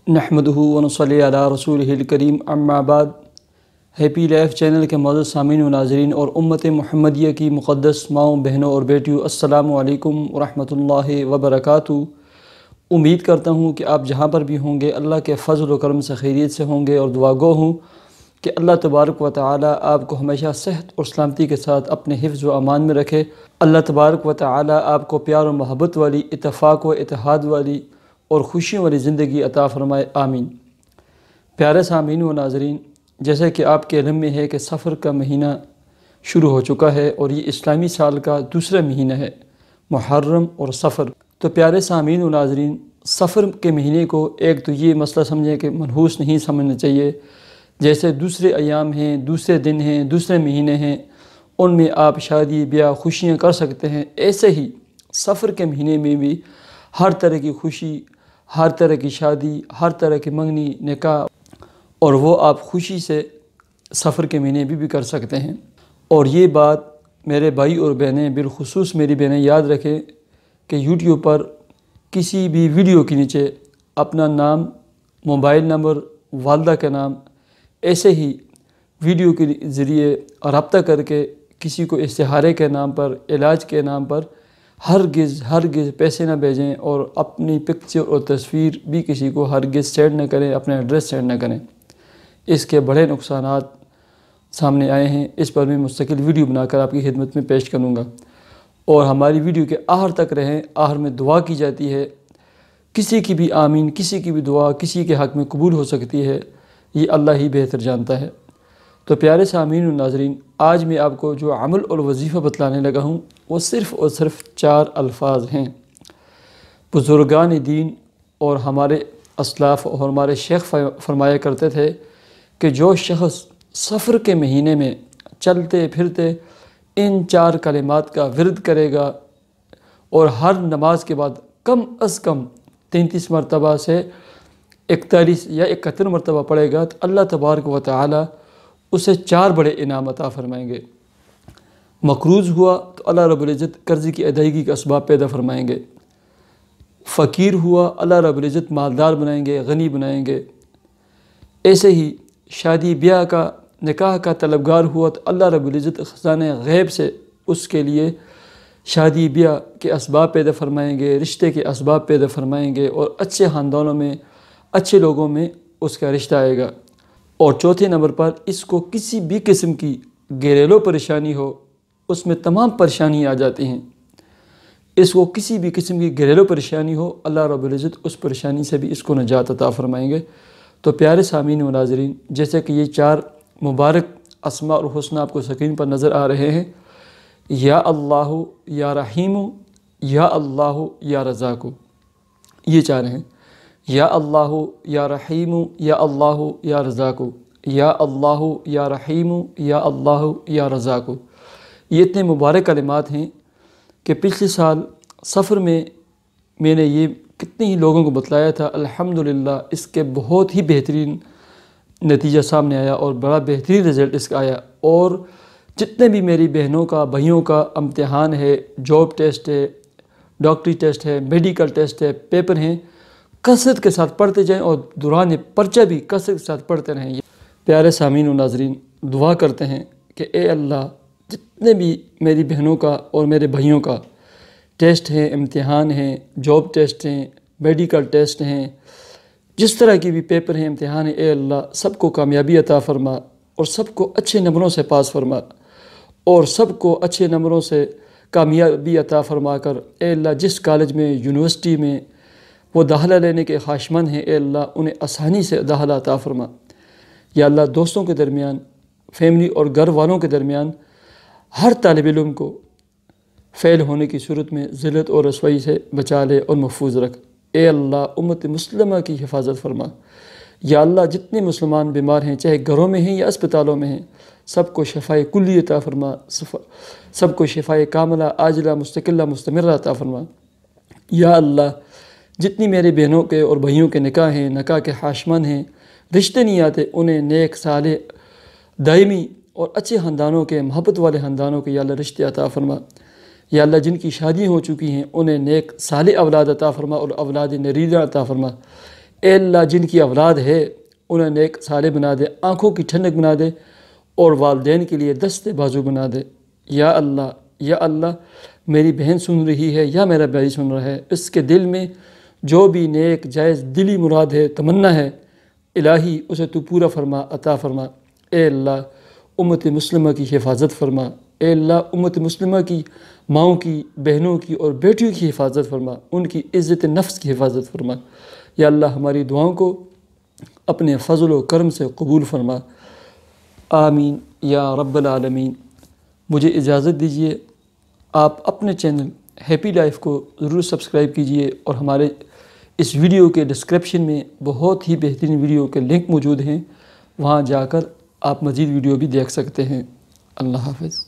نحمدہ ونصلی علی رسولہ الکریم اما بعد۔ ہیپی لائف چینل کے معزز سامعین و ناظرین اور امت محمدیہ کی مقدس ماؤں، بہنوں اور بیٹیوں، السلام علیکم ورحمۃ اللہ وبرکاتہ۔ امید کرتا ہوں کہ آپ جہاں پر بھی ہوں گے اللہ کے فضل و کرم سے خیریت سے ہوں گے، اور دعا گو ہوں کہ اللہ تبارک و تعالی آپ کو ہمیشہ صحت اور سلامتی کے ساتھ اپنے حفظ و امان میں رکھے۔ اللہ تبارک و تعالی آپ کو پیار و محبت والی، اتفاق و اتحاد والی اور خوشیوں والی زندگی عطا فرمائے، آمین۔ پیارے سامعین و ناظرین، جیسے کہ آپ کے علم میں ہے کہ سفر کا مہینہ شروع ہو چکا ہے، اور یہ اسلامی سال کا دوسرا مہینہ ہے، محرم اور سفر۔ تو پیارے سامعین و ناظرین، سفر کے مہینے کو ایک تو یہ مسئلہ سمجھیں کہ منحوس نہیں سمجھنا چاہیے۔ جیسے دوسرے ایام ہیں، دوسرے دن ہیں، دوسرے مہینے ہیں، ان میں آپ شادی بیاہ خوشیاں کر سکتے ہیں، ایسے ہی سفر کے مہینے میں بھی ہر طرح کی خوشی، ہر طرح کی شادی، ہر طرح کی منگنی، نکاح، اور وہ آپ خوشی سے سفر کے مہینے بھی کر سکتے ہیں۔ اور یہ بات میرے بھائی اور بہنیں، بالخصوص میری بہنیں یاد رکھیں کہ یوٹیوب پر کسی بھی ویڈیو کے نیچے اپنا نام، موبائل نمبر، والدہ کا نام، ایسے ہی ویڈیو کے ذریعے رابطہ کر کے کسی کو استخارے کے نام پر، علاج کے نام پر ہرگز پیسے نہ بھیجیں، اور اپنی پکچر اور تصویر بھی کسی کو ہرگز سینڈ نہ کریں، اپنا ایڈریس سینڈ نہ کریں۔ اس کے بڑے نقصانات سامنے آئے ہیں، اس پر میں مستقل ویڈیو بنا کر آپ کی خدمت میں پیش کروں گا۔ اور ہماری ویڈیو کے آخر تک رہیں، آخر میں دعا کی جاتی ہے، کسی کی بھی آمین، کسی کی بھی دعا کسی کے حق میں قبول ہو سکتی ہے، یہ اللہ ہی بہتر جانتا ہے۔ تو پیارے سامعین و ناظرین، آج میں آپ کو جو عمل اور وظیفہ بتلانے لگا ہوں وہ صرف اور صرف 4 الفاظ ہیں۔ بزرگان دین اور ہمارے اسلاف اور ہمارے شیخ فرمایا کرتے تھے کہ جو شخص سفر کے مہینے میں چلتے پھرتے ان 4 کلمات کا ورد کرے گا، اور ہر نماز کے بعد کم از کم 33 مرتبہ سے 41 یا 71 مرتبہ پڑھے گا، تو اللہ تبارک و تعالی اسے 4 بڑے انعام عطا فرمائیں گے۔ مقروض ہوا تو اللہ رب العزت قرض کی ادائیگی کا اسباب پیدا فرمائیں گے۔ فقیر ہوا، اللہ رب العزت مالدار بنائیں گے، غنی بنائیں گے۔ ایسے ہی شادی بیاہ کا، نکاح کا طلبگار ہوا تو اللہ رب العزت خزانہ غیب سے اس کے لیے شادی بیاہ کے اسباب پیدا فرمائیں گے، رشتے کے اسباب پیدا فرمائیں گے، اور اچھے خاندانوں میں، اچھے لوگوں میں اس کا رشتہ آئے گا۔ اور چوتھے نمبر پر اس کو کسی بھی قسم کی گھریلو پریشانی ہو، اس میں تمام پریشانیاں آ جاتی ہیں، اس کو کسی بھی قسم کی گھریلو پریشانی ہو، اللہ رب العزت اس پریشانی سے بھی اس کو نجات عطا فرمائیں گے۔ تو پیارے سامعین و ناظرین، جیسے کہ یہ 4 مبارک اسماء اور حسنہ آپ کو سکرین پر نظر آ رہے ہیں، یا اللہ یا رحیم یا اللہ یا رزاق، یہ 4 ہیں۔ یا اللہ یا رحیم یا اللہ یا رزاق، یا اللہ یا رحیم یا اللہ یا رزاق۔ یہ اتنے مبارک کلمات ہیں کہ پچھلے سال سفر میں نے یہ کتنے ہی لوگوں کو بتلایا تھا، الحمدللہ اس کے بہت ہی بہترین نتیجہ سامنے آیا، اور بڑا بہترین رزلٹ اس کا آیا۔ اور جتنے بھی میری بہنوں کا، بھائیوں کا امتحان ہے، جاب ٹیسٹ ہے، ڈاکٹری ٹیسٹ ہے، میڈیکل ٹیسٹ ہے، پیپر ہیں، کثرت کے ساتھ پڑھتے جائیں، اور دوران پرچہ بھی کثرت کے ساتھ پڑھتے رہیں۔ پیارے سامعین و ناظرین، دعا کرتے ہیں کہ اے اللہ، جتنے بھی میری بہنوں کا اور میرے بھائیوں کا ٹیسٹ ہیں، امتحان ہیں، جاب ٹیسٹ ہیں، میڈیکل ٹیسٹ ہیں، جس طرح کی بھی پیپر ہیں، امتحان ہیں، اے اللہ سب کو کامیابی عطا فرما، اور سب کو اچھے نمبروں سے پاس فرما، اور سب کو اچھے نمبروں سے کامیابی عطا فرما کر اے اللہ جس کالج میں، یونیورسٹی میں وہ داخلہ لینے کے خواہشمند ہیں، اے اللہ انہیں آسانی سے داخلہ عطا فرما۔ یا اللہ دوستوں کے درمیان، فیملی اور گھر والوں کے درمیان ہر طالب علم کو فیل ہونے کی صورت میں ذلت اور رسوائی سے بچا لے اور محفوظ رکھ۔ اے اللہ امت مسلمہ کی حفاظت فرما۔ یا اللہ جتنے مسلمان بیمار ہیں، چاہے گھروں میں ہیں یا اسپتالوں میں ہیں، سب کو شفائے کلی عطا فرما، سب کو شفائے کاملہ، عاجلہ، مستقلہ، مستمرہ عطا فرما۔ یا اللہ جتنی میرے بہنوں کے اور بھائیوں کے نکاح ہیں، نکاح کے خواہشمند ہیں، رشتے نہیں آتے، انہیں نیک، صالح، دائمی اور اچھے خاندانوں کے، محبت والے خاندانوں کے یا اللہ رشتے عطا فرما۔ یا اللہ جن کی شادیاں ہو چکی ہیں انہیں نیک صالح اولاد عطا فرما، اور اولاد نریدہ عطا فرما۔ اے اللہ جن کی اولاد ہے انہیں نیک صالح بنا دے، آنکھوں کی ٹھنڈک بنا دے اور والدین کے لیے دست بازو بنا دے۔ یا اللہ میری بہن سن رہی ہے یا میرا بھائی سن رہا ہے، اس کے دل میں جو بھی نیک جائز دلی مراد ہے، تمنا ہے، الہی اسے تو پورا فرما، عطا فرما۔ اے اللہ امت مسلمہ کی حفاظت فرما، اے اللہ امت مسلمہ کی ماؤں کی، بہنوں کی اور بیٹیوں کی حفاظت فرما، ان کی عزت نفس کی حفاظت فرما۔ یا اللہ ہماری دعاؤں کو اپنے فضل و کرم سے قبول فرما، آمین یا رب العالمین۔ مجھے اجازت دیجیے، آپ اپنے چینل ہیپی لائف کو ضرور سبسکرائب کیجیے، اور ہمارے اس ویڈیو کے ڈسکرپشن میں بہت ہی بہترین ویڈیو کے لنک موجود ہیں، وہاں جا کر آپ مزید ویڈیو بھی دیکھ سکتے ہیں۔ اللہ حافظ۔